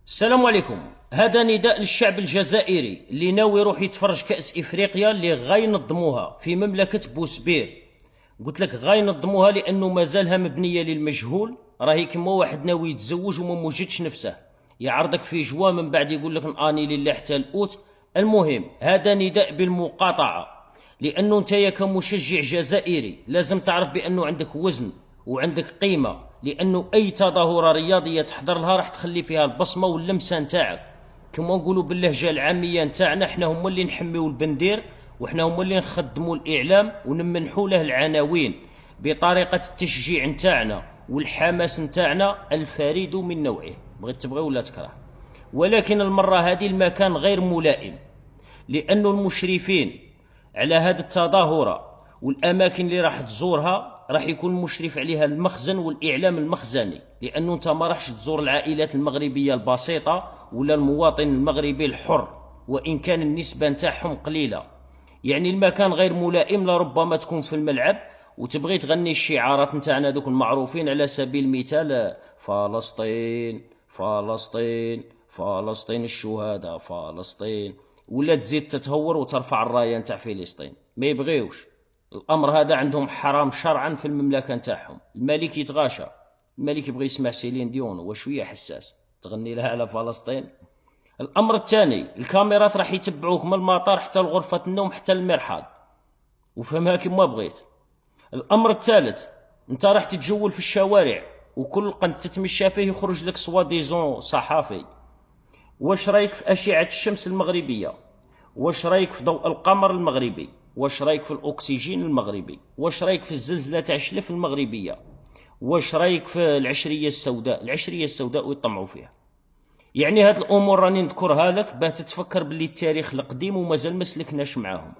السلام عليكم. هذا نداء للشعب الجزائري اللي ناوي يروح يتفرج كأس إفريقيا اللي غاينظموها في مملكة بوسبير. قلت لك غاينظموها لأنه مازالها مبنية للمجهول. راهي كما واحد ناوي يتزوج وما موجدش نفسه، يعرضك في جوا من بعد يقول لك اني لله حتى الأوت. المهم هذا نداء بالمقاطعة، لأنه نتايا كمشجع جزائري لازم تعرف بأنه عندك وزن وعندك قيمة، لأنه أي تظاهرة رياضية تحضر لها راح تخلي فيها البصمة واللمسة نتاعك. كما نقولوا باللهجة العامية نتاعنا، احنا هم اللي نحميو البندير، وحنا هم اللي نخدموا الإعلام ونمنحوا له العناوين بطريقة التشجيع نتاعنا والحماس نتاعنا الفريد من نوعه، بغيت تبغي ولا تكره. ولكن المرة هذه المكان غير ملائم، لأن المشرفين على هذه التظاهرة والأماكن اللي راح تزورها راح يكون مشرف عليها المخزن والإعلام المخزني، لأنه أنت ما راحش تزور العائلات المغربية البسيطة ولا المواطن المغربي الحر، وإن كان النسبة نتاعهم قليلة. يعني المكان غير ملائم. لربما تكون في الملعب وتبغي تغني الشعارات نتاعنا دوك المعروفين، على سبيل المثال فلسطين فلسطين فلسطين الشهداء فلسطين، ولا تزيد تتهور وترفع الرايه نتاع فلسطين. ما يبغيوش الامر هذا، عندهم حرام شرعا في المملكه نتاعهم. الملك يتغاشى، الملك يبغي يسمع سيلين ديون وشويه حساس، تغني لها على فلسطين. الامر الثاني، الكاميرات راح يتبعوك من المطار حتى لغرفه النوم حتى المرحاض، وفهمها كما بغيت. الامر الثالث، انت راح تتجول في الشوارع وكل قنت تتمشى فيه يخرج لك سواديزون صحافي. واش رايك في اشعه الشمس المغربيه؟ واش رايك في ضوء القمر المغربي؟ واش رايك في الاكسجين المغربي؟ واش رايك في الزلزله تاع شلف المغربيه؟ واش رايك في العشريه السوداء؟ العشريه السوداء ويطمعوا فيها. يعني هاد الامور راني نذكرها لك باه تتفكر باللي التاريخ القديم ومازال ما سلكناش معاهم.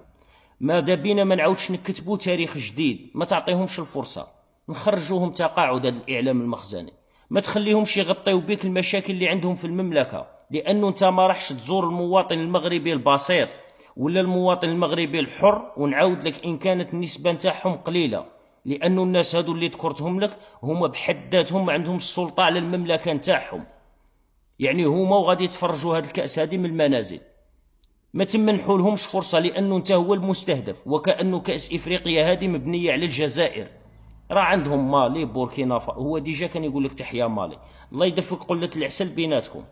ماذا بينا ما نعاودش نكتبوا تاريخ جديد، ما تعطيهمش الفرصه، نخرجوهم تقاعد هذا الاعلام المخزني، ما تخليهمش يغطيو بك المشاكل اللي عندهم في المملكه، لانه انت ما راحش تزور المواطن المغربي البسيط ولا المواطن المغربي الحر. ونعاود لك ان كانت النسبه نتاعهم قليله، لانه الناس هذو اللي ذكرتهم لك هما بحد ذاتهم ما عندهم السلطه على المملكه نتاعهم. يعني هما وغادي يتفرجوا هذا الكاس هذه من المنازل، ما تمنحوا لهمش فرصه، لانه انت هو المستهدف. وكانه كاس افريقيا هذه مبنيه على الجزائر. راه عندهم مالي بوركينا هو ديجا كان يقول لك تحيا مالي، الله يدفق قله العسل بيناتكم.